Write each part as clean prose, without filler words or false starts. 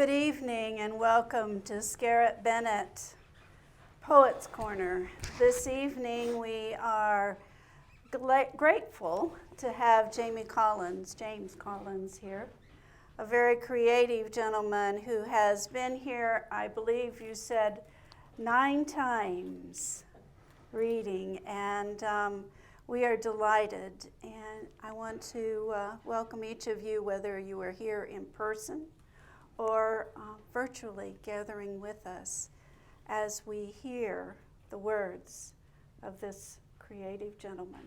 Good evening and welcome to Scarritt Bennett Poets Corner. This evening we are grateful to have James Collins here, a very creative gentleman who has been here, I believe you said, 9 times reading, and we are delighted. And I want to welcome each of you, whether you are here in person or virtually gathering with us as we hear the words of this creative gentleman.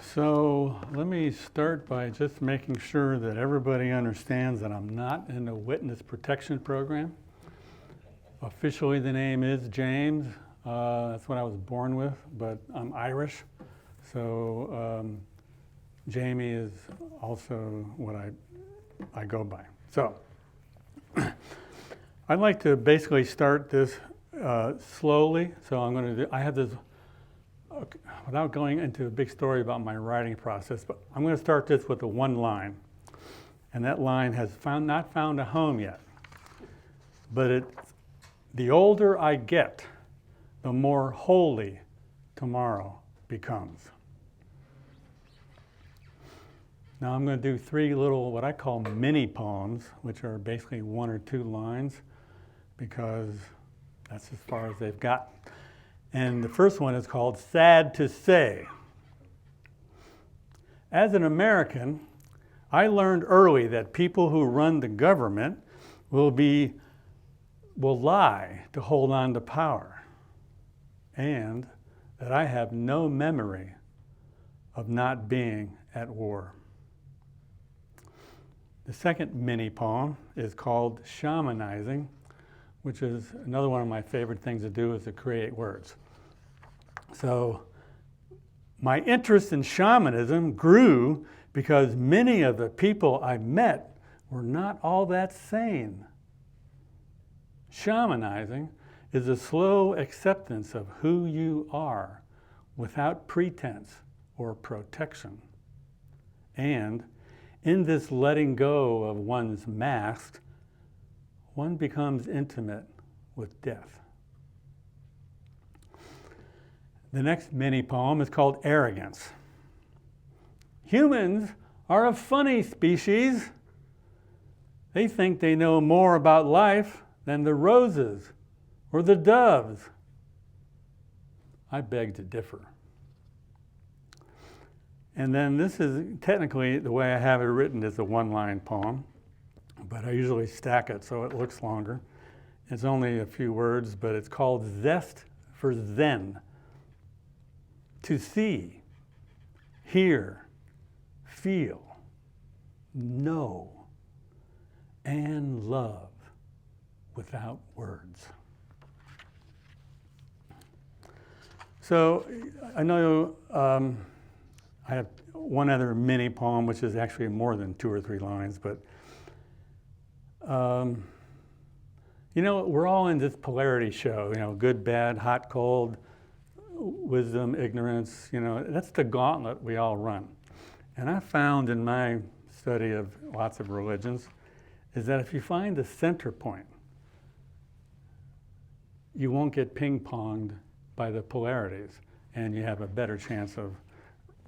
So let me start by just making sure that everybody understands that I'm not in the witness protection program. Officially the name is James. That's what I was born with, but I'm Irish. So Jamie is also what I go by. So I'd like to basically start this slowly. So I'm going to I have this, without going into a big story about my writing process, but I'm going to start this with a one line. And that line has not found a home yet. But the older I get, the more holy tomorrow becomes. Now I'm going to do 3 little, what I call mini poems, which are basically 1 or 2 lines, because that's as far as they've gotten. And the first one is called Sad to Say. As an American, I learned early that people who run the government will lie to hold on to power, and that I have no memory of not being at war. The second mini poem is called Shamanizing, which is another one of my favorite things to do, is to create words. So my interest in shamanism grew because many of the people I met were not all that sane. Shamanizing is a slow acceptance of who you are without pretense or protection. And in this letting go of one's mask, one becomes intimate with death. The next mini poem is called Arrogance. Humans are a funny species. They think they know more about life than the roses or the doves. I beg to differ. And then this is technically, the way I have it written, is a 1-line poem, but I usually stack it so it looks longer. It's only a few words, but it's called Zest for Zen. To see, hear, feel, know, and love without words. So I know I have one other mini poem, which is actually more than 2 or 3 lines, but we're all in this polarity show, good, bad, hot, cold, wisdom, ignorance, that's the gauntlet we all run. And I found in my study of lots of religions is that if you find the center point, you won't get ping-ponged by the polarities, and you have a better chance of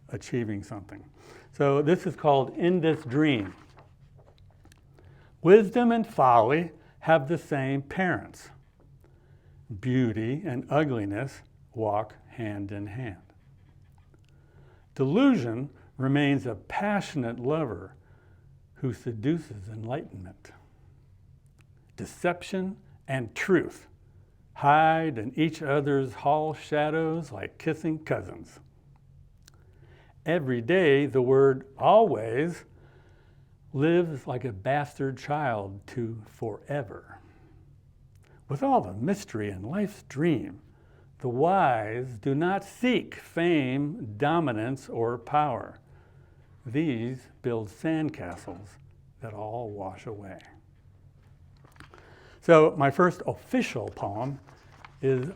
achieving something. So this is called In This Dream. Wisdom and folly have the same parents. Beauty and ugliness walk hand in hand. Delusion remains a passionate lover who seduces enlightenment. Deception and truth hide in each other's hall shadows like kissing cousins. Every day, the word always lives like a bastard child to forever. With all the mystery in life's dream, the wise do not seek fame, dominance, or power. These build sandcastles that all wash away. So my first official poem is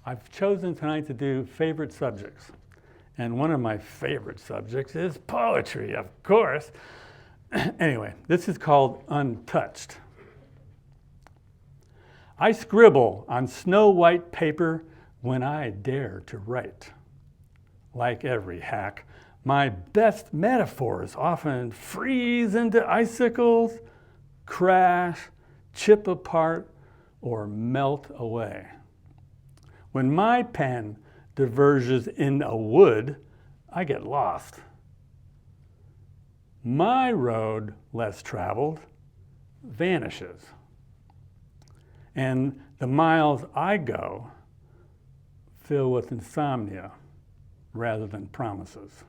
I've chosen tonight to do favorite subjects. And one of my favorite subjects is poetry, of course. Anyway, this is called Untouched. I scribble on snow-white paper when I dare to write. Like every hack, my best metaphors often freeze into icicles, crash, chip apart, or melt away. When my pen diverges in a wood, I get lost. My road, less traveled, vanishes. And the miles I go fill with insomnia rather than promises.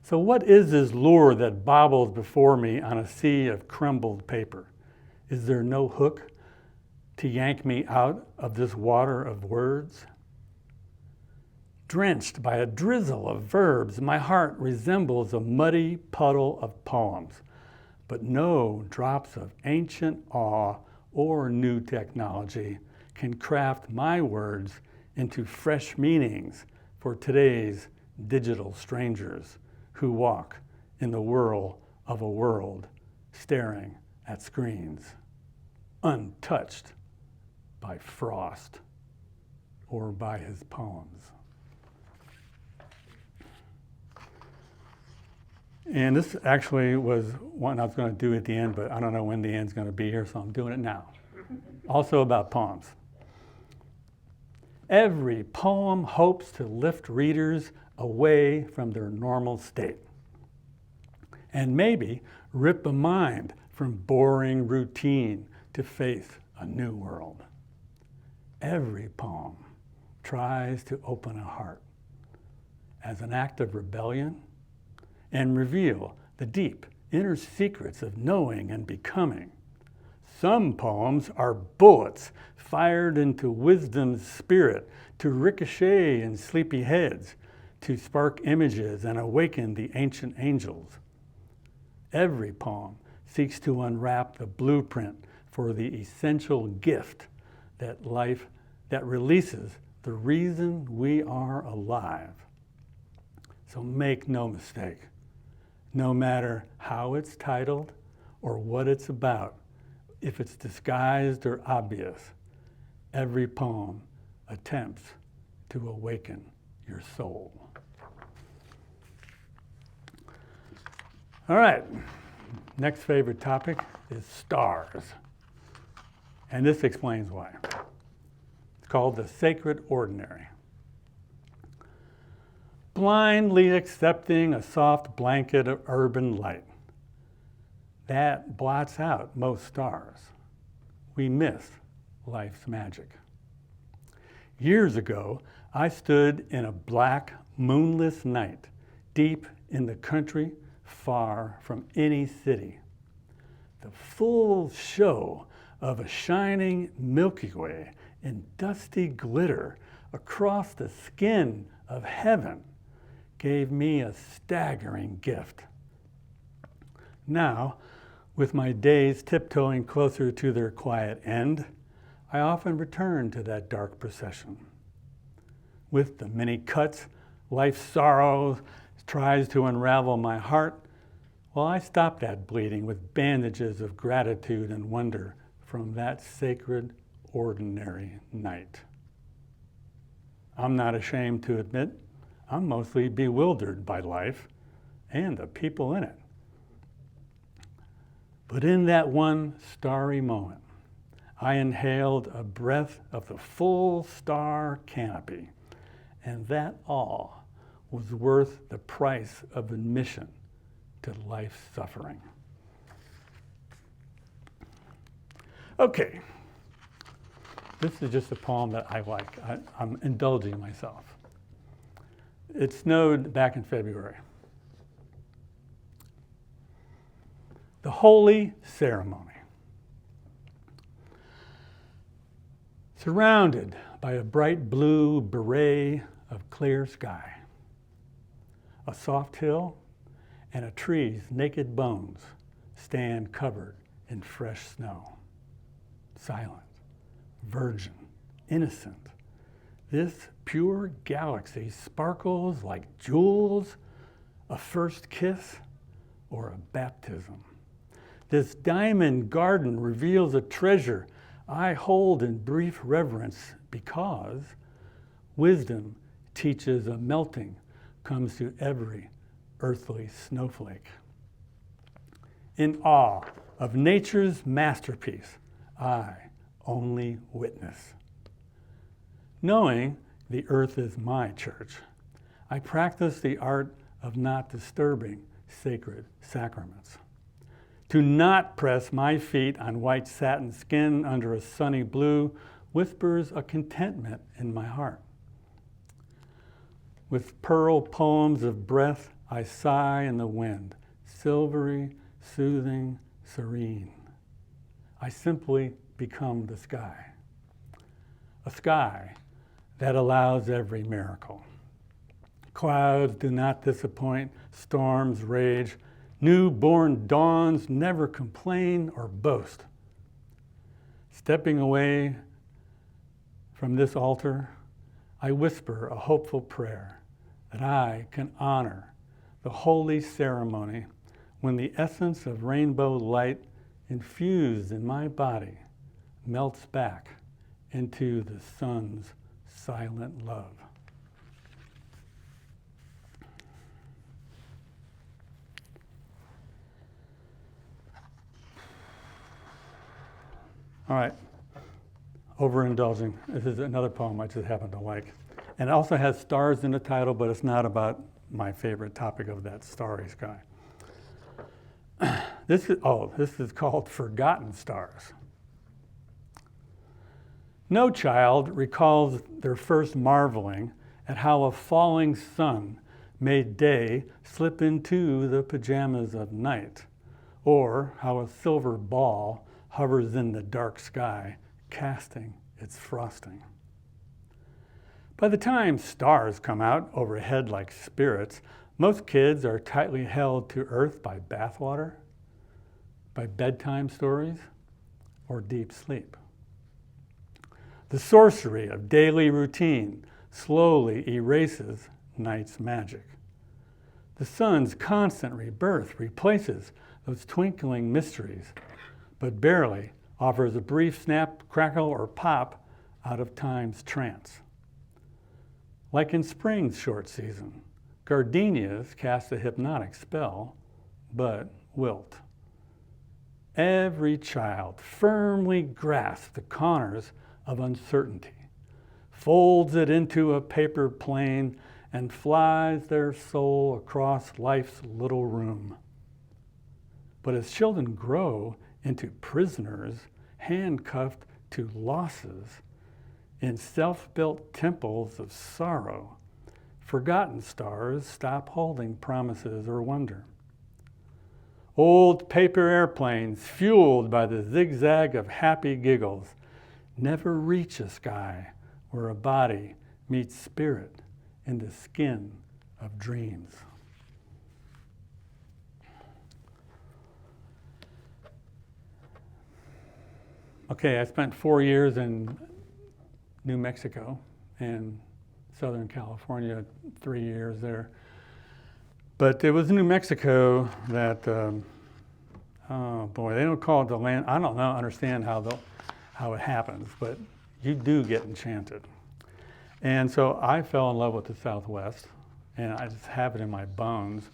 So what is this lure that bobbles before me on a sea of crumbled paper? Is there no hook to yank me out of this water of words? Drenched by a drizzle of verbs, my heart resembles a muddy puddle of poems, but no drops of ancient awe or new technology can craft my words into fresh meanings for today's digital strangers who walk in the whirl of a world staring at screens, untouched by Frost or by his poems. And this actually was one I was going to do at the end, but I don't know when the end's going to be here, so I'm doing it now. Also about poems. Every poem hopes to lift readers away from their normal state and maybe rip a mind from boring routine to face a new world. Every poem tries to open a heart as an act of rebellion and reveal the deep inner secrets of knowing and becoming. Some poems are bullets fired into wisdom's spirit to ricochet in sleepy heads, to spark images and awaken the ancient angels. Every poem seeks to unwrap the blueprint for the essential gift that life that releases the reason we are alive. So make no mistake, no matter how it's titled or what it's about, if it's disguised or obvious, every poem attempts to awaken your soul. All right, next favorite topic is stars. And this explains why. It's called the sacred ordinary. Blindly accepting a soft blanket of urban light that blots out most stars. We miss life's magic. Years ago, I stood in a black, moonless night, deep in the country, far from any city. The full show of a shining Milky Way in dusty glitter across the skin of heaven gave me a staggering gift. Now, with my days tiptoeing closer to their quiet end, I often return to that dark procession. With the many cuts life's sorrow tries to unravel my heart, well, I stop that bleeding with bandages of gratitude and wonder from that sacred, ordinary night. I'm not ashamed to admit I'm mostly bewildered by life and the people in it. But in that one starry moment, I inhaled a breath of the full star canopy, and that awe was worth the price of admission to life's suffering. Okay, this is just a poem that I like. I'm indulging myself. It snowed back in February. The holy ceremony. Surrounded by a bright blue beret of clear sky, a soft hill and a tree's naked bones stand covered in fresh snow. Silent, virgin, innocent, this pure galaxy sparkles like jewels, a first kiss, or a baptism. This diamond garden reveals a treasure I hold in brief reverence because wisdom teaches a melting comes to every earthly snowflake. In awe of nature's masterpiece, I only witness. Knowing the earth is my church, I practice the art of not disturbing sacred sacraments. To not press my feet on white satin skin under a sunny blue whispers a contentment in my heart. With pearl poems of breath, I sigh in the wind, silvery, soothing, serene. I simply become the sky. A sky that allows every miracle. Clouds do not disappoint, storms rage, newborn dawns never complain or boast. Stepping away from this altar, I whisper a hopeful prayer that I can honor the holy ceremony when the essence of rainbow light infused in my body melts back into the sun's silent love. All right, overindulging. This is another poem I just happen to like. And it also has stars in the title, but it's not about my favorite topic of that starry sky. This is called Forgotten Stars. No child recalls their first marveling at how a falling sun made day slip into the pajamas of night, or how a silver ball hovers in the dark sky, casting its frosting. By the time stars come out overhead like spirits, most kids are tightly held to earth by bathwater, by bedtime stories, or deep sleep. The sorcery of daily routine slowly erases night's magic. The sun's constant rebirth replaces those twinkling mysteries, but barely offers a brief snap, crackle, or pop out of time's trance. Like in spring's short season, gardenias cast a hypnotic spell, but wilt. Every child firmly grasps the corners of uncertainty, folds it into a paper plane, and flies their soul across life's little room. But as children grow into prisoners, handcuffed to losses, in self-built temples of sorrow, forgotten stars stop holding promises or wonder. Old paper airplanes, fueled by the zigzag of happy giggles, never reach a sky where a body meets spirit in the skin of dreams. Okay, I spent 4 years in New Mexico and Southern California, 3 years there. But it was New Mexico that, oh boy, they don't call it the land. I don't know, understand how it happens, but you do get enchanted. And so I fell in love with the Southwest, and I just have it in my bones.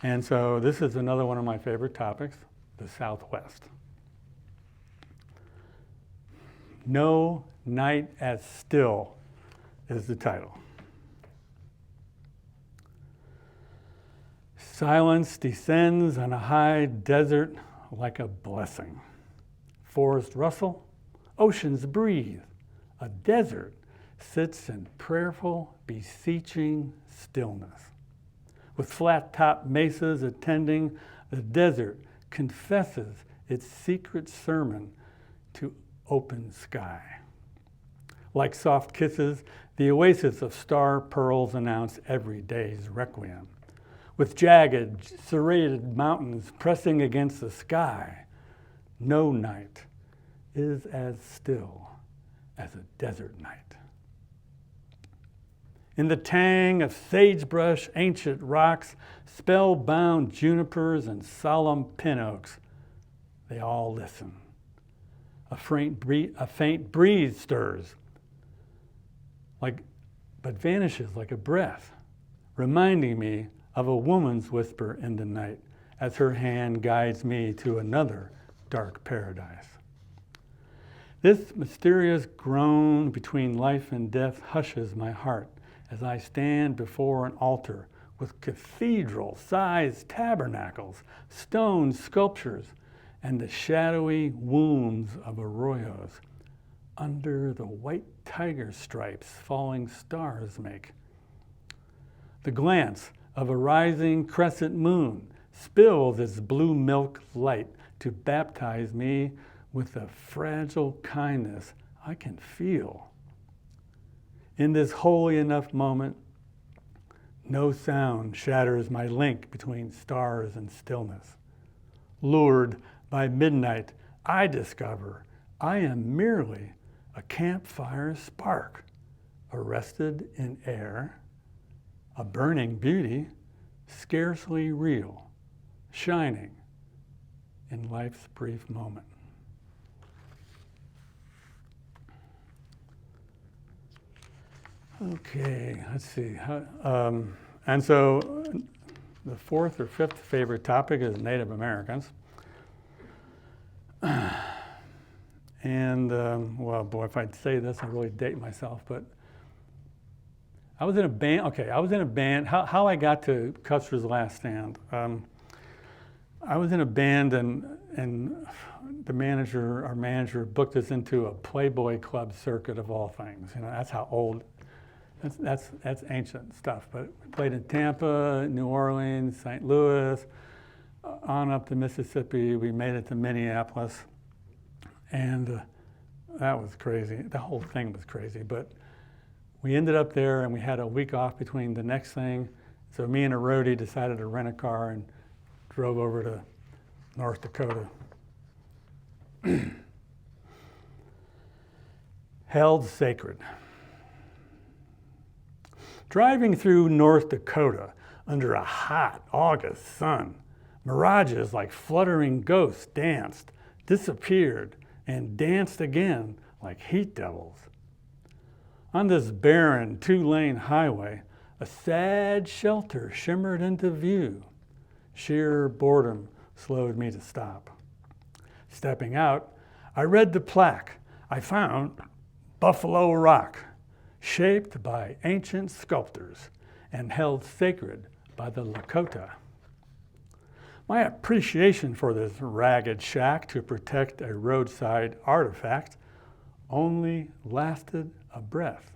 And so this is another one of my favorite topics, the Southwest. No Night as Still is the title. Silence descends on a high desert like a blessing. Forests rustle, oceans breathe. A desert sits in prayerful, beseeching stillness. With flat-topped mesas attending, the desert confesses its secret sermon to open sky. Like soft kisses, the oasis of star pearls announce every day's requiem. With jagged, serrated mountains pressing against the sky, no night is as still as a desert night. In the tang of sagebrush, ancient rocks, spellbound junipers, and solemn pin oaks, they all listen. A faint breeze stirs, but vanishes like a breath, reminding me of a woman's whisper in the night as her hand guides me to another dark paradise. This mysterious groan between life and death hushes my heart as I stand before an altar with cathedral-sized tabernacles, stone sculptures, and the shadowy wombs of arroyos under the white tiger stripes falling stars make. The glance of a rising crescent moon spills its blue milk light to baptize me with a fragile kindness I can feel. In this holy enough moment, no sound shatters my link between stars and stillness. Lured by midnight, I discover I am merely a campfire spark, arrested in air, a burning beauty, scarcely real, shining in life's brief moment. Okay, let's see. And so the fourth or fifth favorite topic is Native Americans. And, well, boy, if I'd say this, I'd really date myself, but I was in a band. Okay, I was in a band. How I got to Custer's Last Stand. I was in a band, and our manager booked us into a Playboy Club circuit of all things. You know, that's how old. That's ancient stuff. But we played in Tampa, New Orleans, St. Louis, on up to Mississippi. We made it to Minneapolis, and that was crazy. The whole thing was crazy, but we ended up there, and we had a week off between the next thing. So me and a roadie decided to rent a car and drove over to North Dakota. Held sacred. Driving through North Dakota under a hot August sun, mirages like fluttering ghosts danced, disappeared, and danced again like heat devils. On this barren two-lane highway, a sad shelter shimmered into view. Sheer boredom slowed me to stop. Stepping out, I read the plaque. I found Buffalo Rock, shaped by ancient sculptors and held sacred by the Lakota. My appreciation for this ragged shack to protect a roadside artifact only lasted a breath.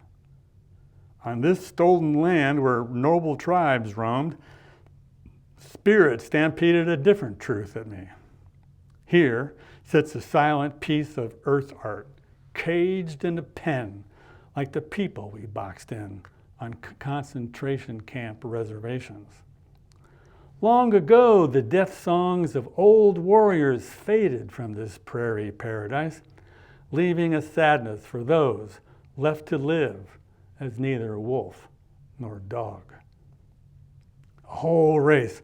On this stolen land where noble tribes roamed, spirit stampeded a different truth at me. Here sits a silent piece of earth art, caged in a pen, like the people we boxed in on concentration camp reservations. Long ago, the death songs of old warriors faded from this prairie paradise, leaving a sadness for those left to live as neither wolf nor dog. A whole race,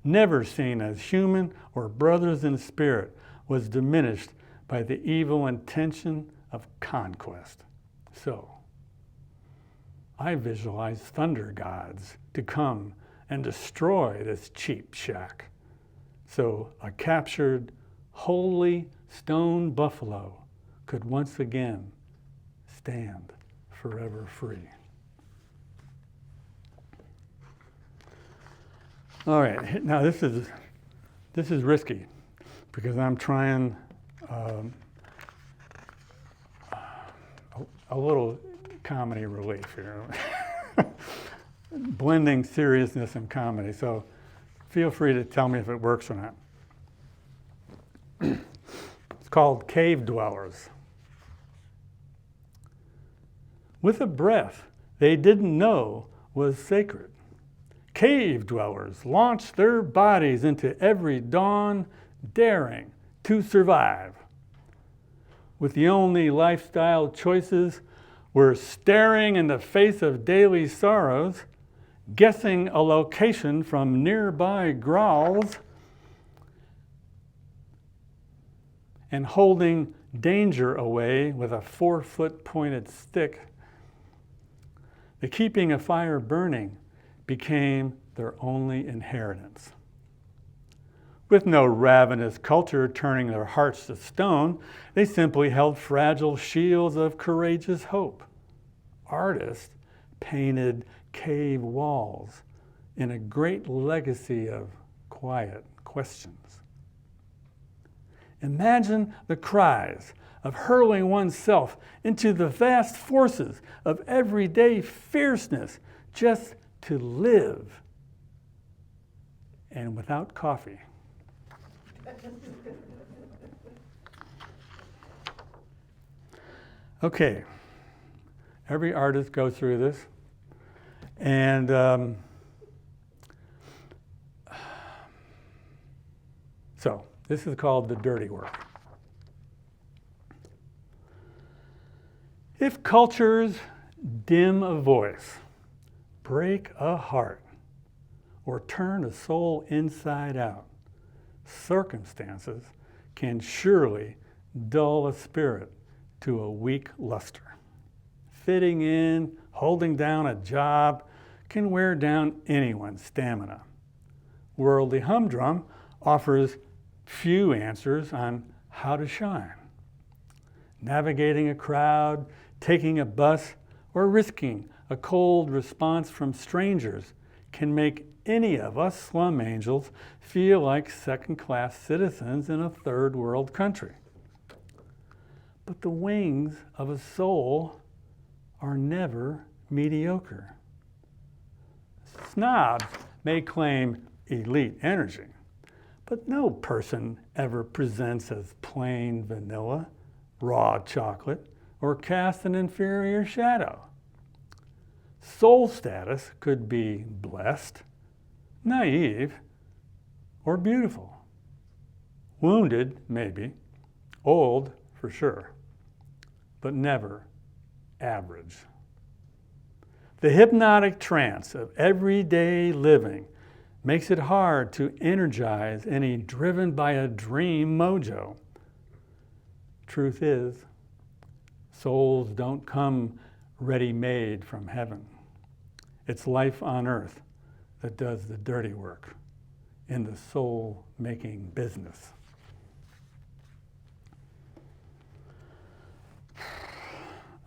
never seen as human or brothers in spirit, was diminished by the evil intention of conquest. So, I visualize thunder gods to come and destroy this cheap shack, so a captured, holy stone buffalo could once again stand forever free. All right, now this is risky because I'm trying a little comedy relief here. Blending seriousness and comedy, so feel free to tell me if it works or not. It's called Cave Dwellers. With a breath they didn't know was sacred, cave dwellers launched their bodies into every dawn, daring to survive. With the only lifestyle choices We're staring in the face of daily sorrows, guessing a location from nearby growls, and holding danger away with a 4-foot pointed stick. The keeping a fire burning became their only inheritance. With no ravenous culture turning their hearts to stone, they simply held fragile shields of courageous hope. Artists painted cave walls in a great legacy of quiet questions. Imagine the cries of hurling oneself into the vast forces of everyday fierceness just to live, and without coffee. Okay, every artist goes through this, and so this is called the dirty work. If cultures dim a voice, break a heart, or turn a soul inside out, circumstances can surely dull a spirit to a weak luster. Fitting in, holding down a job can wear down anyone's stamina. Worldly humdrum offers few answers on how to shine. Navigating a crowd, taking a bus, or risking a cold response from strangers can make any of us slum angels feel like second-class citizens in a third world country. But the wings of a soul are never mediocre. Snobs may claim elite energy, but no person ever presents as plain vanilla, raw chocolate, or casts an inferior shadow. Soul status could be blessed, naive, or beautiful. Wounded, maybe. Old, for sure. But never average. The hypnotic trance of everyday living makes it hard to energize any driven by a dream mojo. Truth is, souls don't come ready-made from heaven. It's life on earth that does the dirty work in the soul-making business.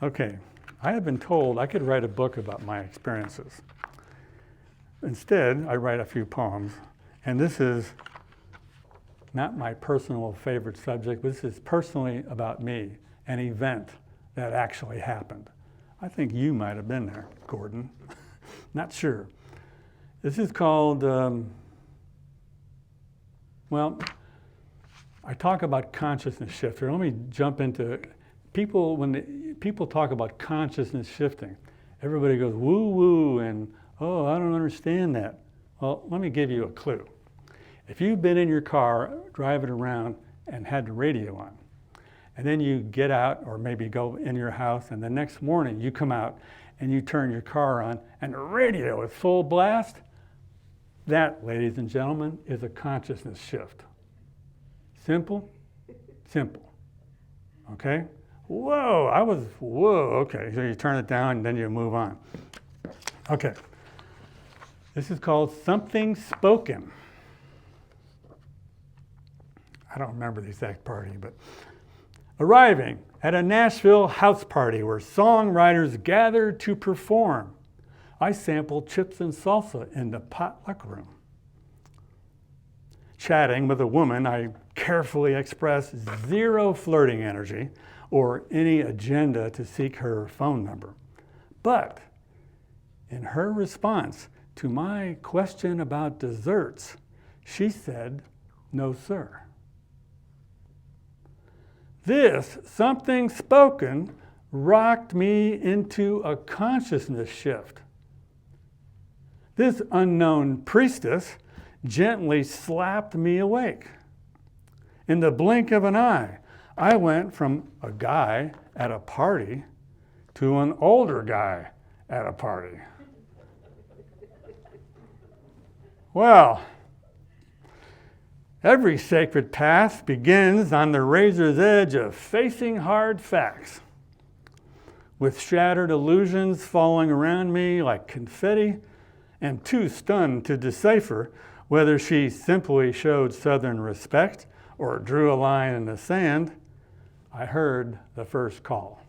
Okay, I have been told I could write a book about my experiences. Instead, I write a few poems, and this is not my personal favorite subject, but this is personally about me, an event that actually happened. I think you might have been there, Gordon. Not sure. This is called, well, I talk about consciousness shifter. Let me jump into people. When people talk about consciousness shifting, everybody goes woo-woo and, oh, I don't understand that. Well, let me give you a clue. If you've been in your car driving around and had the radio on, and then you get out or maybe go in your house, and the next morning you come out and you turn your car on and the radio is full blast, that, ladies and gentlemen, is a consciousness shift. Simple, simple. Okay? Whoa, okay. So you turn it down and then you move on. Okay. This is called something spoken. I don't remember the exact party, but arriving at a Nashville house party where songwriters gathered to perform, I sampled chips and salsa in the potluck room. Chatting with a woman, I carefully expressed zero flirting energy or any agenda to seek her phone number. But in her response to my question about desserts, she said, "No, sir." This something spoken rocked me into a consciousness shift. This unknown priestess gently slapped me awake. In the blink of an eye, I went from a guy at a party to an older guy at a party. Well, every sacred path begins on the razor's edge of facing hard facts, with shattered illusions falling around me like confetti, and too stunned to decipher whether she simply showed Southern respect or drew a line in the sand. I heard the first call.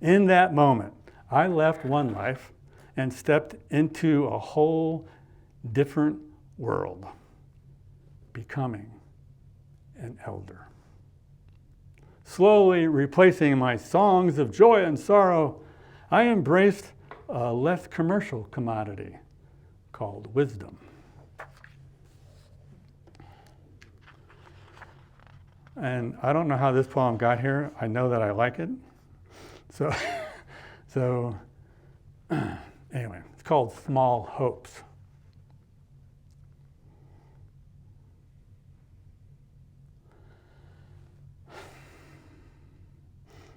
In that moment, I left one life and stepped into a whole different world, becoming an elder. Slowly replacing my songs of joy and sorrow, I embraced a less commercial commodity called wisdom. And I don't know how this poem got here. I know that I like it. So anyway, it's called Small Hopes.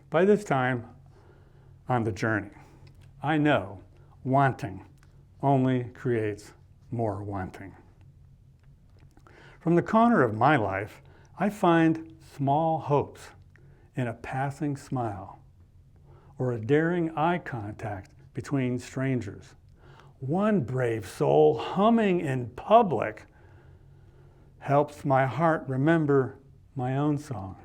By this time on the journey, I know wanting only creates more wanting. From the corner of my life, I find small hopes in a passing smile or a daring eye contact between strangers. One brave soul humming in public helps my heart remember my own song.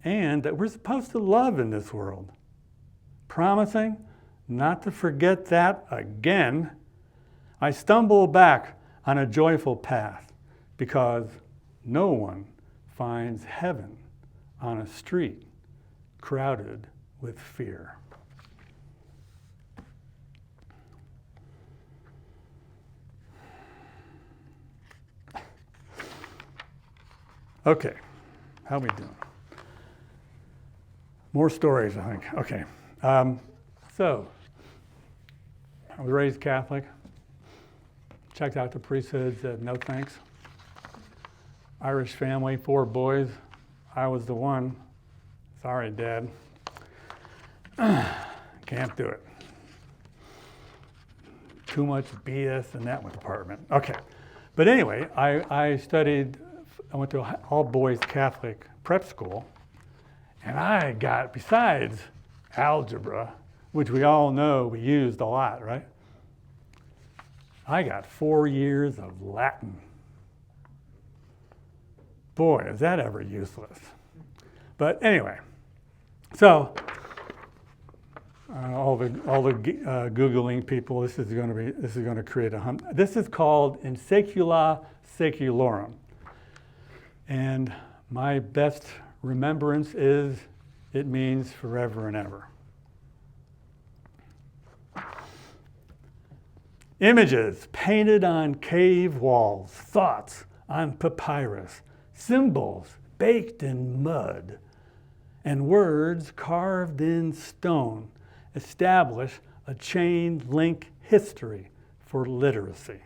And that we're supposed to love in this world. Promising not to forget that again, I stumble back on a joyful path because no one finds heaven on a street crowded with fear. Okay, how are we doing? More stories, I think. Okay. So, I was raised Catholic. Checked out the priesthood, said no thanks. Irish family, 4 boys. I was the one. Sorry, Dad. Can't do it. Too much BS in that department. Okay. But anyway, I went to an all-boys Catholic prep school. And I got, besides algebra, which we all know we used a lot, right? I got 4 years of Latin. Boy, is that ever useless. But anyway, so all the Googling people, this is going to create a hum. This is called In Secula Seculorum. And my best remembrance is, it means forever and ever. Images painted on cave walls, thoughts on papyrus, symbols baked in mud, and words carved in stone establish a chain link history for literacy.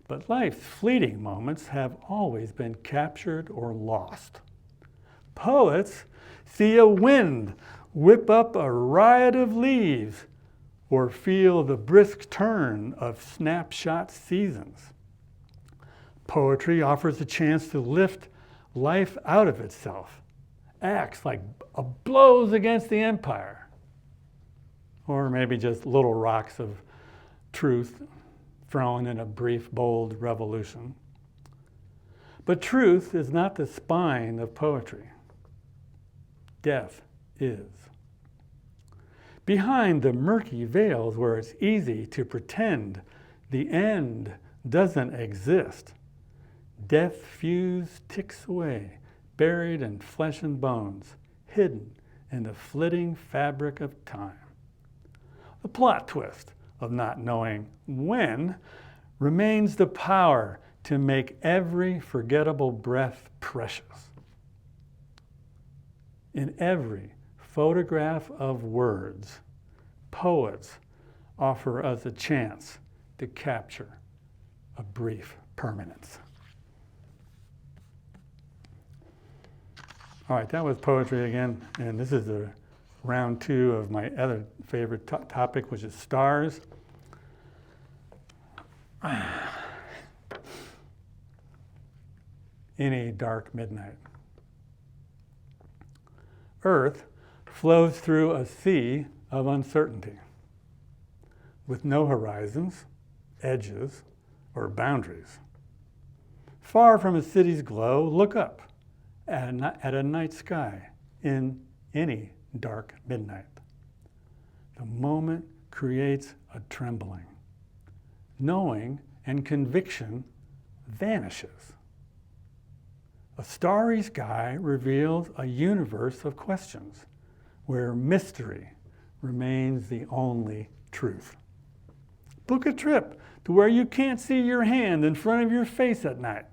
But life's fleeting moments have always been captured or lost. Poets see a wind whip up a riot of leaves or feel the brisk turn of snapshot seasons. Poetry offers a chance to lift life out of itself, acts like blows against the empire, or maybe just little rocks of truth thrown in a brief, bold revolution. But truth is not the spine of poetry. Death is. Behind the murky veils where it's easy to pretend the end doesn't exist, death fuse ticks away, buried in flesh and bones, hidden in the flitting fabric of time. The plot twist of not knowing when remains the power to make every forgettable breath precious. In every photograph of words, poets offer us a chance to capture a brief permanence. All right, that was poetry again, and this is the round 2 of my other favorite topic, which is stars. Any dark midnight. Earth flows through a sea of uncertainty, with no horizons, edges, or boundaries. Far from a city's glow, look up at a night sky in any dark midnight. The moment creates a trembling. Knowing and conviction vanishes. A starry sky reveals a universe of questions where mystery remains the only truth. Book a trip to where you can't see your hand in front of your face at night.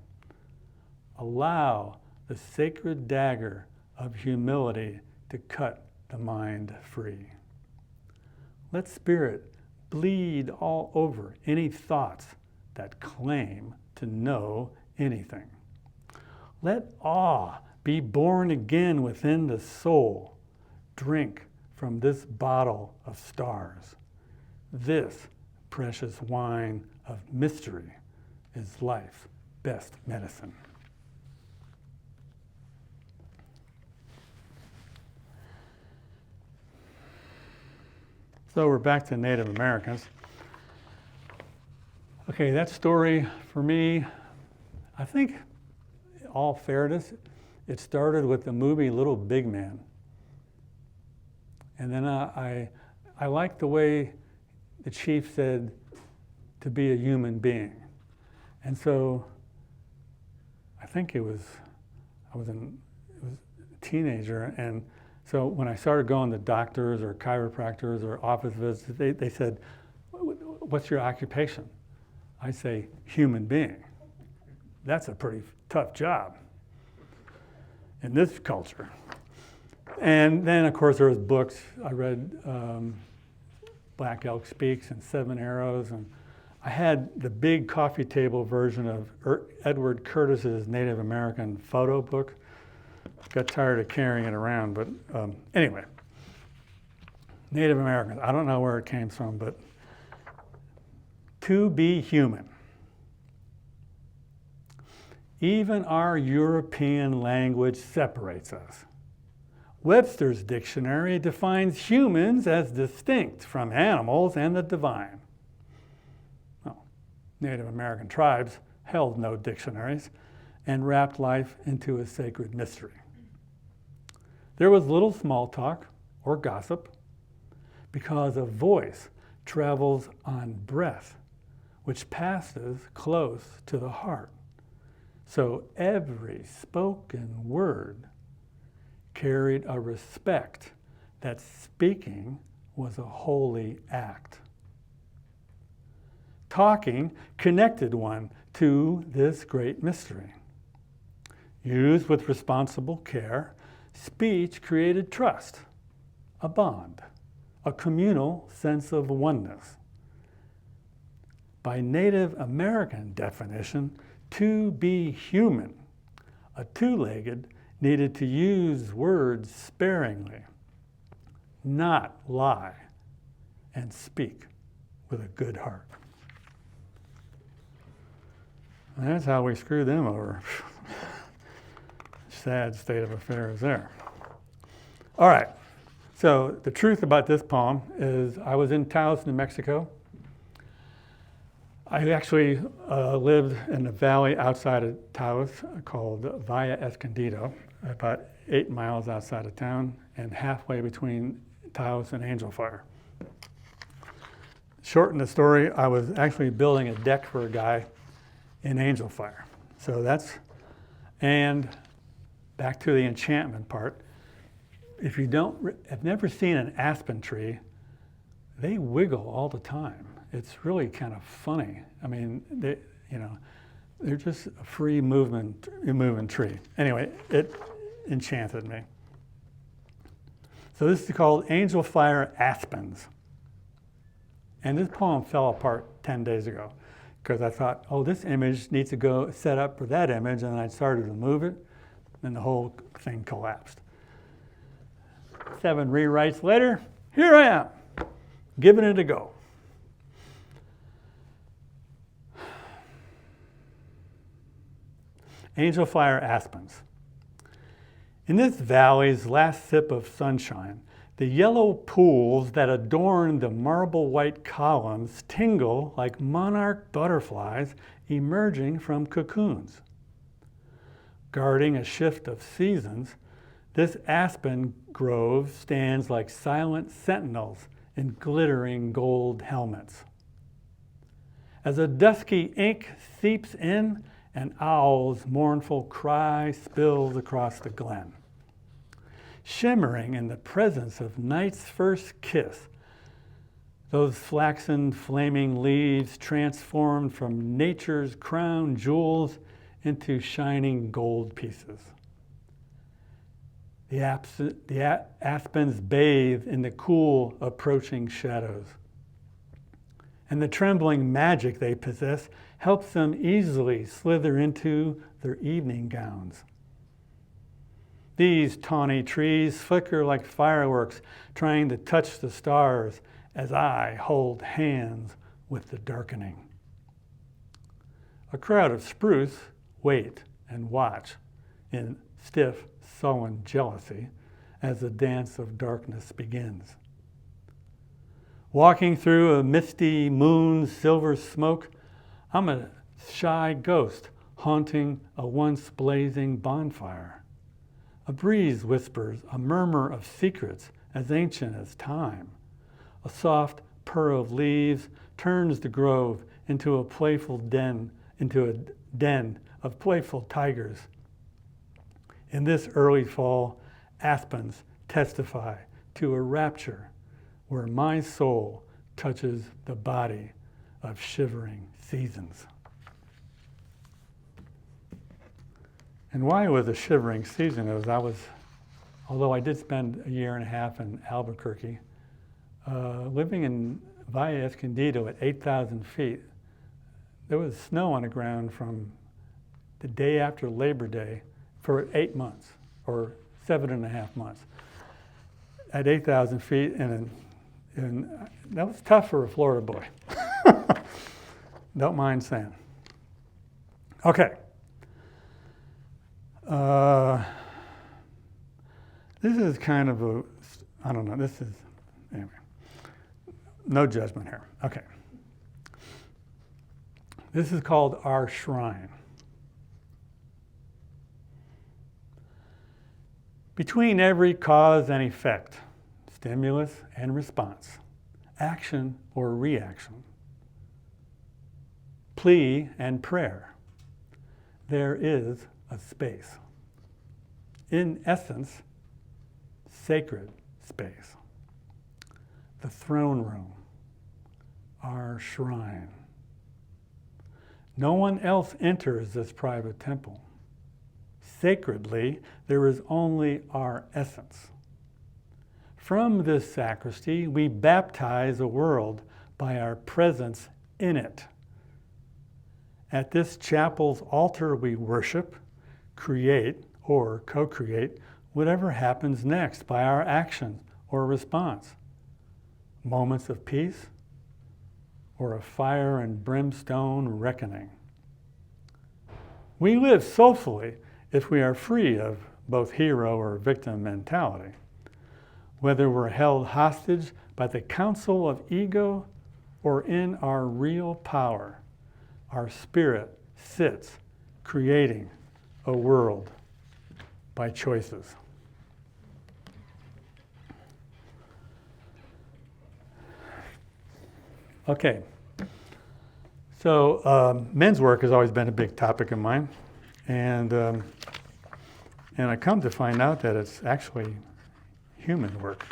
Allow the sacred dagger of humility to cut the mind free. Let spirit bleed all over any thoughts that claim to know anything. Let awe be born again within the soul. Drink from this bottle of stars. This precious wine of mystery is life's best medicine. So we're back to Native Americans. Okay, that story for me, I think, in all fairness, it started with the movie Little Big Man. And then I liked the way the chief said to be a human being. And so I think I was a teenager, and so when I started going to doctors or chiropractors or office visits, they said, "What's your occupation?" I say, "Human being." That's a pretty tough job in this culture. And then, of course, there was books. I read Black Elk Speaks and 7 Arrows, and I had the big coffee table version of Edward Curtis's Native American photo book. Got tired of carrying it around, but anyway. Native Americans, I don't know where it came from, but to be human. Even our European language separates us. Webster's dictionary defines humans as distinct from animals and the divine. Well, Native American tribes held no dictionaries and wrapped life into a sacred mystery. There was little small talk or gossip because a voice travels on breath, which passes close to the heart. So every spoken word carried a respect that speaking was a holy act. Talking connected one to this great mystery. Used with responsible care, speech created trust, a bond, a communal sense of oneness. By Native American definition, to be human, a two-legged needed to use words sparingly, not lie, and speak with a good heart. And that's how we screwed them over. Sad state of affairs there. All right, so the truth about this poem is I was in Taos, New Mexico. I actually lived in a valley outside of Taos called Valle Escondido, about 8 miles outside of town and halfway between Taos and Angel Fire. Shorten the story, I was actually building a deck for a guy in Angel Fire. So that's, and back to the enchantment part. If you have never seen an aspen tree, they wiggle all the time. It's really kind of funny. I mean, they're just a free moving tree. Anyway, it enchanted me. So this is called Angel Fire Aspens. And this poem fell apart 10 days ago because I thought, oh, this image needs to go set up for that image, and I started to move it. then the whole thing collapsed. 7 rewrites later, here I am, giving it a go. Angel Fire Aspens. In this valley's last sip of sunshine, the yellow pools that adorn the marble white columns tingle like monarch butterflies emerging from cocoons. Guarding a shift of seasons, this aspen grove stands like silent sentinels in glittering gold helmets. As a dusky ink seeps in, an owl's mournful cry spills across the glen. Shimmering in the presence of night's first kiss, those flaxen, flaming leaves transformed from nature's crown jewels into shining gold pieces. The aspens bathe in the cool, approaching shadows. And the trembling magic they possess helps them easily slither into their evening gowns. These tawny trees flicker like fireworks, trying to touch the stars as I hold hands with the darkening. A crowd of spruce wait and watch in stiff, sullen jealousy as the dance of darkness begins. Walking through a misty moon's silver smoke, I'm a shy ghost haunting a once blazing bonfire. A breeze whispers a murmur of secrets as ancient as time. A soft purr of leaves turns the grove into a den of playful tigers. In this early fall, aspens testify to a rapture where my soul touches the body of shivering seasons. And why it was a shivering season is although I did spend a year and a half in Albuquerque, living in Valle Escondido at 8,000 feet, there was snow on the ground from the day after Labor Day for 8 months, or 7.5 months, at 8,000 feet, and that was tough for a Florida boy. Don't mind saying. Okay. This is kind of I don't know, anyway, no judgment here. Okay. This is called Our Shrine. Between every cause and effect, stimulus and response, action or reaction, plea and prayer, there is a space. In essence, sacred space. The throne room, our shrine. No one else enters this private temple. Sacredly, there is only our essence. From this sacristy, we baptize a world by our presence in it. At this chapel's altar, we worship, create, or co-create whatever happens next by our action or response. Moments of peace, or a fire and brimstone reckoning. We live soulfully if we are free of both hero or victim mentality. Whether we're held hostage by the counsel of ego or in our real power, our spirit sits creating a world by choices. Okay, so men's work has always been a big topic of mine, and I come to find out that it's actually human work.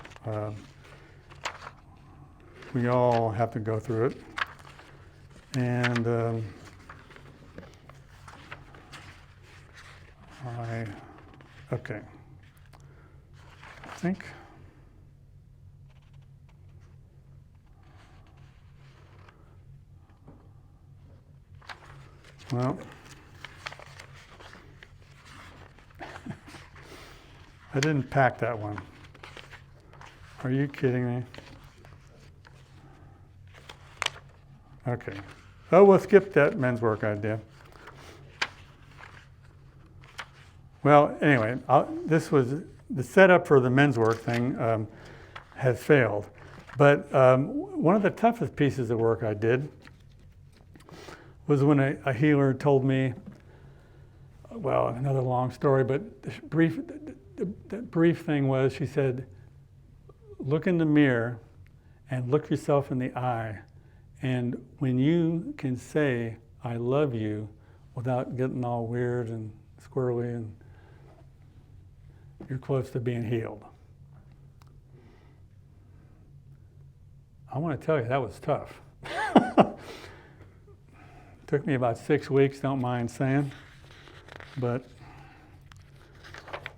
We all have to go through it, and I think. Well, I didn't pack that one. Are you kidding me? Okay. Oh, we'll skip that men's work idea. Well, anyway, this was the setup for the men's work thing has failed. But one of the toughest pieces of work I did was when a healer told me, well, another long story, but the brief thing was, she said, look in the mirror and look yourself in the eye. And when you can say, I love you, without getting all weird and squirrely, and you're close to being healed. I want to tell you, that was tough. Took me about 6 weeks, don't mind saying. But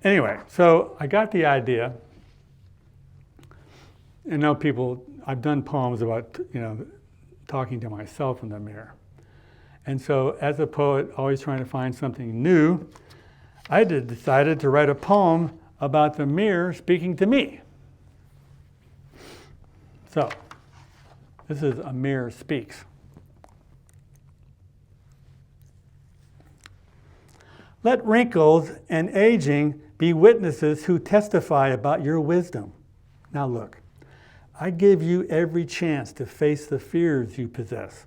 anyway, so I got the idea. And now I've done poems about, talking to myself in the mirror. And so as a poet, always trying to find something new, I decided to write a poem about the mirror speaking to me. So this is A Mirror Speaks. Let wrinkles and aging be witnesses who testify about your wisdom. Now look, I give you every chance to face the fears you possess.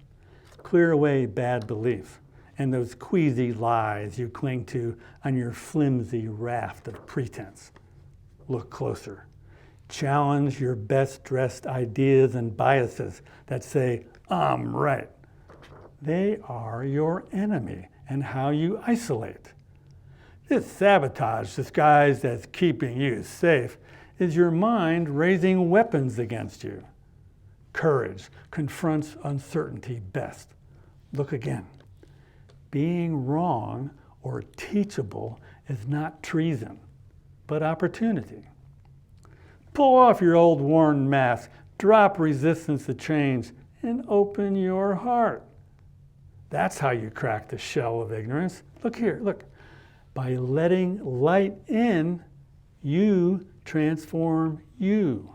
Clear away bad beliefs and those queasy lies you cling to on your flimsy raft of pretense. Look closer. Challenge your best-dressed ideas and biases that say, I'm right. They are your enemy and how you isolate. This sabotage disguised as keeping you safe is your mind raising weapons against you. Courage confronts uncertainty best. Look again. Being wrong or teachable is not treason, but opportunity. Pull off your old worn mask, drop resistance to change, and open your heart. That's how you crack the shell of ignorance. Look here, look. By letting light in, you transform you.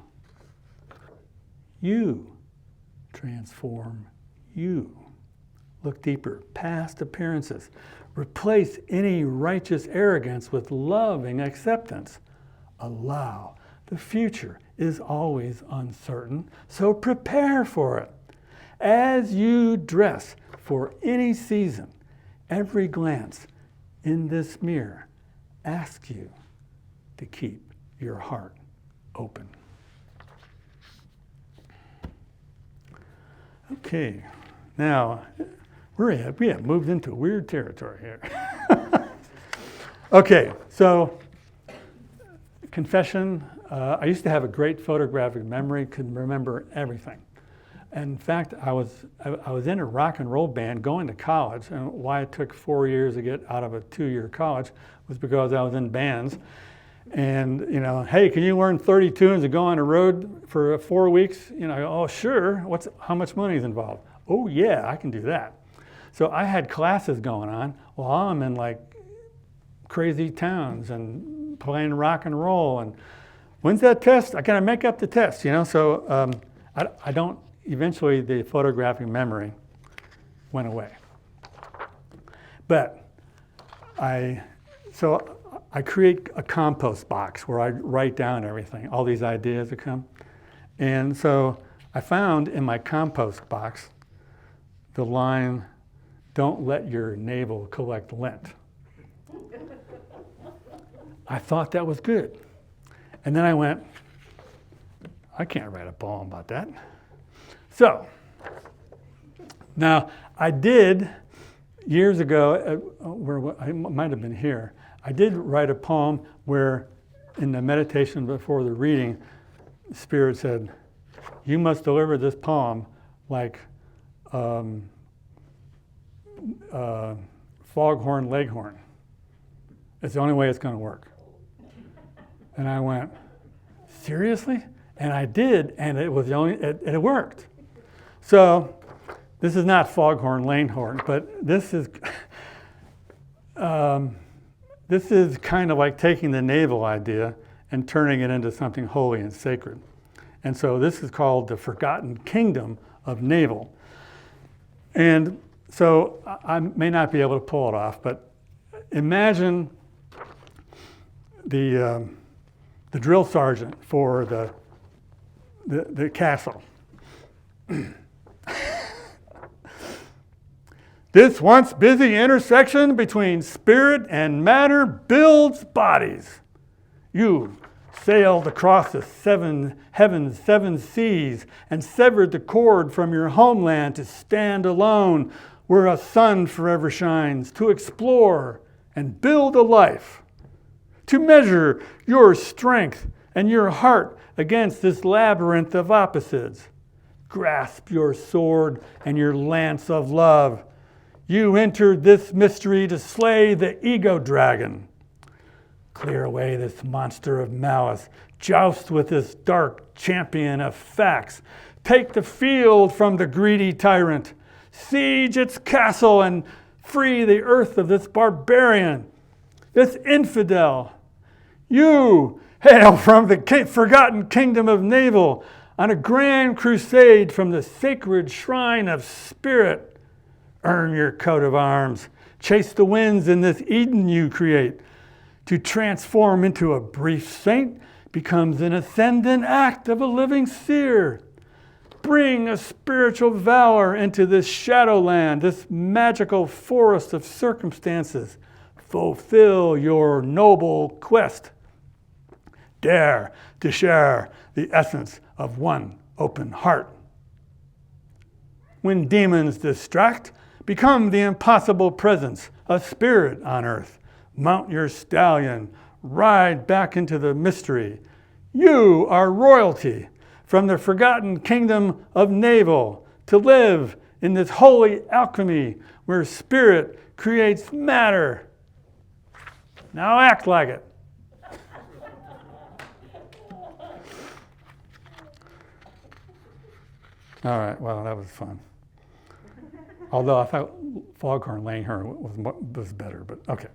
You transform you. Look deeper, past appearances. Replace any righteous arrogance with loving acceptance. Allow. The future is always uncertain, so prepare for it. As you dress for any season, every glance in this mirror asks you to keep your heart open. Okay, now we have moved into weird territory here. Okay, so confession. I used to have a great photographic memory, could remember everything. And in fact, I was in a rock and roll band going to college, and why it took 4 years to get out of a 2-year college was because I was in bands. And, hey, can you learn 30 tunes and go on the road for 4 weeks? Oh, sure. How much money is involved? Oh, yeah, I can do that. So I had classes going on while I'm in like crazy towns and playing rock and roll. And when's that test? I gotta make up the test, So I don't. Eventually, the photographic memory went away. But I create a compost box where I write down everything, all these ideas that come. And so I found in my compost box the line, "Don't let your navel collect lint." I thought that was good. And then I went, I can't write a poem about that. So, now I did, years ago, where I might have been here, I did write a poem where in the meditation before the reading, the Spirit said, you must deliver this poem like foghorn leghorn. It's the only way it's going to work. And I went, seriously? And I did, and it worked. So this is not foghorn leghorn, but this is This is kind of like taking the navel idea and turning it into something holy and sacred. And so this is called the forgotten kingdom of navel. And so I may not be able to pull it off, but imagine the drill sergeant for the castle. This once busy intersection between spirit and matter builds bodies. You sailed across the seven heavens, 7 seas, and severed the cord from your homeland to stand alone where a sun forever shines, to explore and build a life, to measure your strength and your heart against this labyrinth of opposites. Grasp your sword and your lance of love. You entered this mystery to slay the ego dragon. Clear away this monster of malice. Joust with this dark champion of facts. Take the field from the greedy tyrant. Siege its castle and free the earth of this barbarian, this infidel. You hail from the forgotten kingdom of navel on a grand crusade from the sacred shrine of spirit. Earn your coat of arms. Chase the winds in this Eden you create. To transform into a brief saint becomes an ascendant act of a living seer. Bring a spiritual valor into this shadowland, this magical forest of circumstances. Fulfill your noble quest. Dare to share the essence of one open heart. When demons distract, become the impossible presence of spirit on earth. Mount your stallion, ride back into the mystery. You are royalty from the forgotten kingdom of navel to live in this holy alchemy where spirit creates matter. Now act like it. All right, well, that was fun. Although I thought Foghorn Leghorn was better, but okay.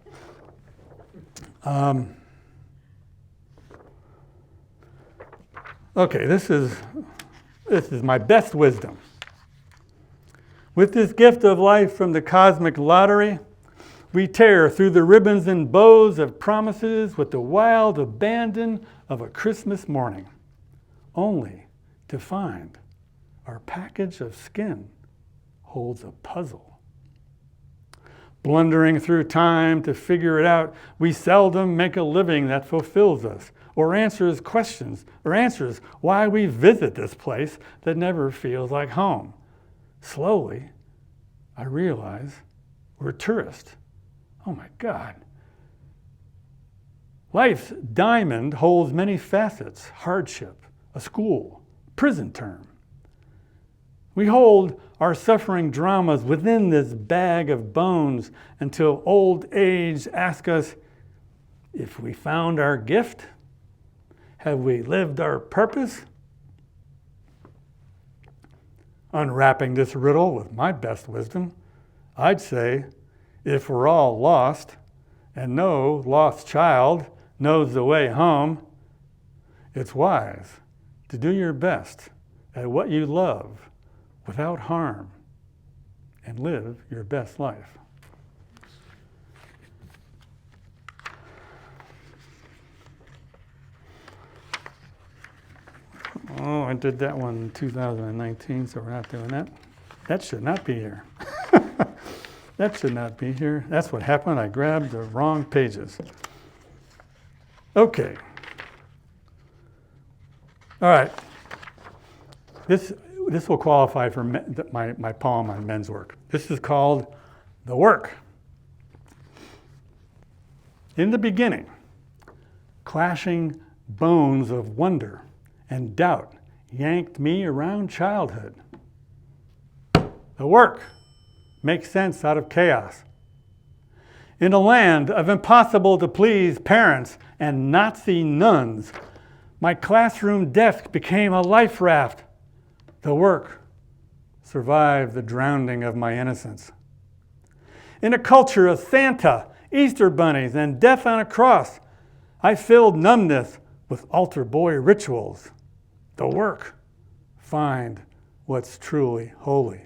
Okay, this is my best wisdom. With this gift of life from the cosmic lottery, we tear through the ribbons and bows of promises with the wild abandon of a Christmas morning, only to find our package of skin holds a puzzle. Blundering through time to figure it out, we seldom make a living that fulfills us or answers questions or answers why we visit this place that never feels like home. Slowly, I realize we're tourists. Oh my God. Life's diamond holds many facets: hardship, a school, prison term. We hold our suffering dramas within this bag of bones until old age asks us if we found our gift. Have we lived our purpose? Unwrapping this riddle with my best wisdom, I'd say if we're all lost and no lost child knows the way home, it's wise to do your best at what you love without harm, and live your best life. Oh, I did that one in 2019, so we're not doing that. That should not be here. That should not be here. That's what happened. I grabbed the wrong pages. Okay. All right. This will qualify for my poem on men's work. This is called The Work. In the beginning, clashing bones of wonder and doubt yanked me around childhood. The work makes sense out of chaos. In a land of impossible to please parents and Nazi nuns, my classroom desk became a life raft. The work survived the drowning of my innocence. In a culture of Santa, Easter bunnies, and death on a cross. I filled numbness with altar boy rituals. The work, find what's truly holy.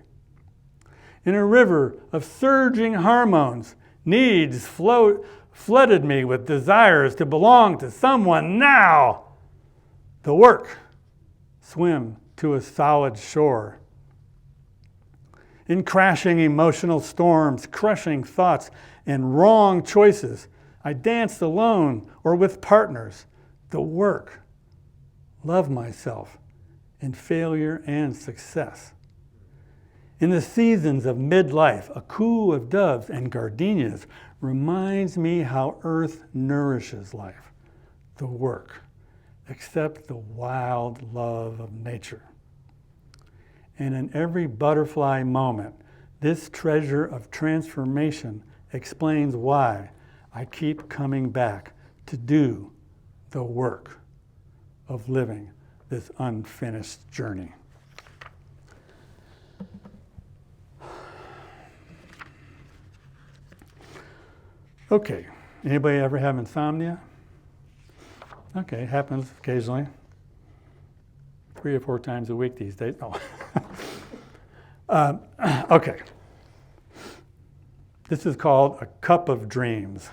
In a river of surging hormones, needs flooded me with desires to belong to someone now. The work, swim to a solid shore. In crashing emotional storms, crushing thoughts, and wrong choices, I danced alone or with partners. The work, love myself in failure and success. In the seasons of midlife, a coo of doves and gardenias reminds me how earth nourishes life. The work, accept the wild love of nature. And in every butterfly moment, this treasure of transformation explains why I keep coming back to do the work of living this unfinished journey. Okay, anybody ever have insomnia? Okay, it happens occasionally. 3 or 4 times a week these days. No. Okay. This is called A Cup of Dreams.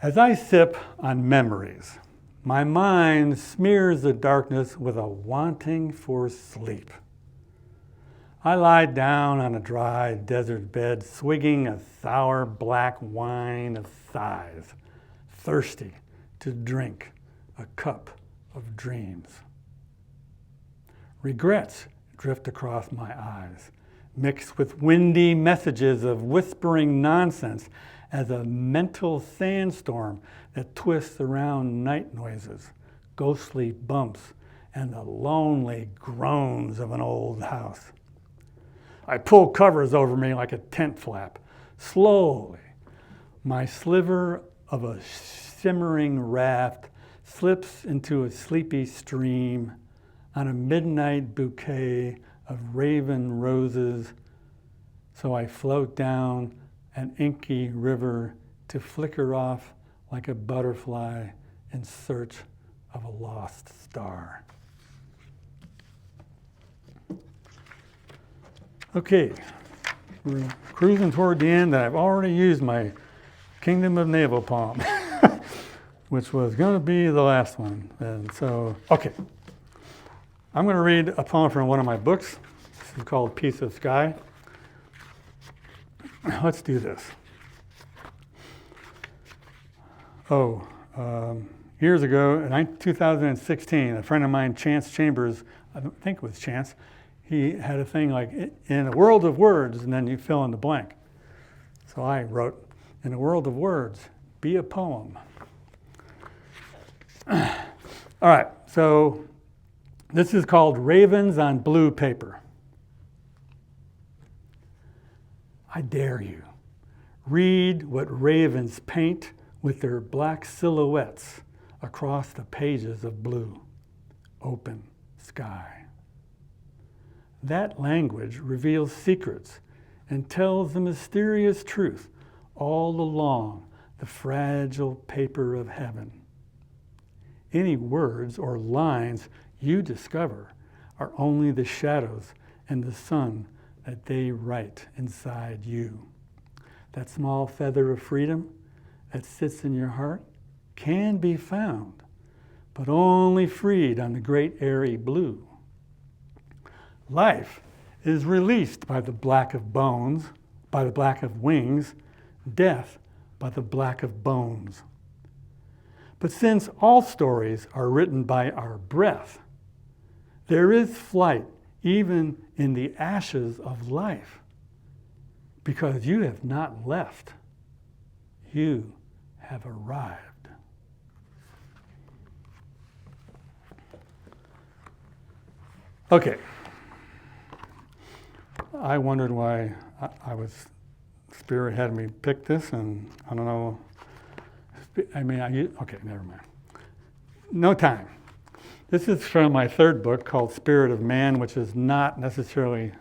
As I sip on memories, my mind smears the darkness with a wanting for sleep. I lie down on a dry desert bed, swigging a sour black wine of sighs, thirsty to drink a cup of dreams. Regrets drift across my eyes, mixed with windy messages of whispering nonsense as a mental sandstorm that twists around night noises, ghostly bumps, and the lonely groans of an old house. I pull covers over me like a tent flap. Slowly, my sliver of a simmering raft slips into a sleepy stream on a midnight bouquet of raven roses, so I float down an inky river to flicker off like a butterfly in search of a lost star. Okay, we're cruising toward the end, and I've already used my Kingdom of Navel poem, which was going to be the last one. And so, okay, I'm going to read a poem from one of my books. This is called Piece of Sky. Let's do this. Years ago, in 2016, a friend of mine, Chance Chambers, I think it was Chance, he had a thing like, in a world of words, and then you fill in the blank. So I wrote, in a world of words, be a poem. All right, so this is called Ravens on Blue Paper. I dare you, read what ravens paint with their black silhouettes across the pages of blue, open sky. That language reveals secrets and tells the mysterious truth all along the fragile paper of heaven. Any words or lines you discover are only the shadows and the sun that they write inside you. That small feather of freedom that sits in your heart can be found, but only freed on the great airy blue. Life is released by the black of bones, by the black of wings, death by the black of bones. But since all stories are written by our breath, there is flight even in the ashes of life, because you have not left, you have arrived. Okay. I wondered why Spirit had me pick this, and I don't know. Okay, never mind. No time. This is from my third book called Spirit of Man, which is not necessarily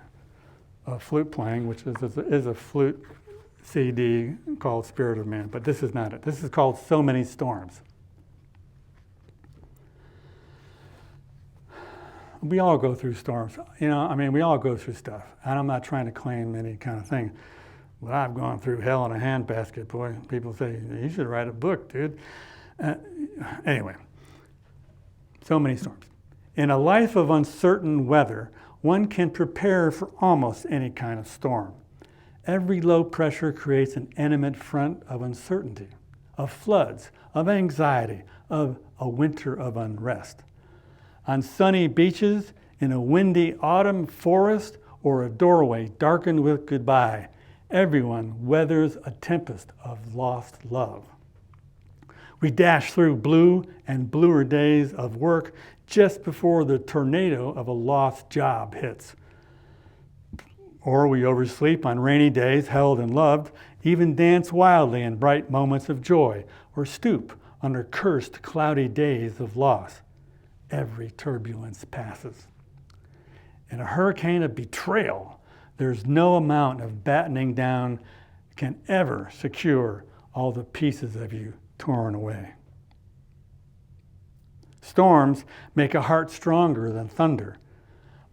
of flute playing, which is a flute CD called Spirit of Man, but this is not it. This is called So Many Storms. We all go through storms. We all go through stuff. And I'm not trying to claim any kind of thing. But I've gone through hell in a handbasket, boy. People say, you should write a book, dude. Anyway, so many storms. In a life of uncertain weather, one can prepare for almost any kind of storm. Every low pressure creates an intimate front of uncertainty, of floods, of anxiety, of a winter of unrest. On sunny beaches, in a windy autumn forest, or a doorway darkened with goodbye, everyone weathers a tempest of lost love. We dash through blue and bluer days of work just before the tornado of a lost job hits. Or we oversleep on rainy days held and loved, even dance wildly in bright moments of joy, or stoop under cursed cloudy days of loss. Every turbulence passes. In a hurricane of betrayal, there's no amount of battening down can ever secure all the pieces of you torn away. Storms make a heart stronger than thunder.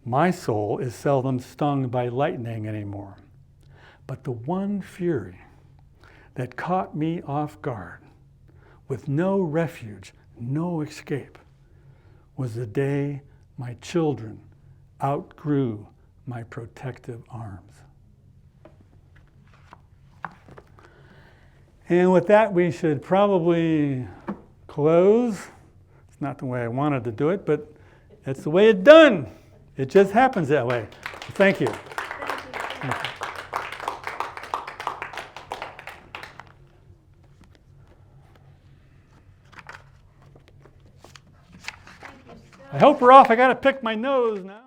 My soul is seldom stung by lightning anymore. But the one fury that caught me off guard, with no refuge, no escape, was the day my children outgrew my protective arms. And with that, we should probably close. It's not the way I wanted to do it, but it's the way it's done. It just happens that way. Thank you. Thank you. I hope we're off. I got to pick my nose now.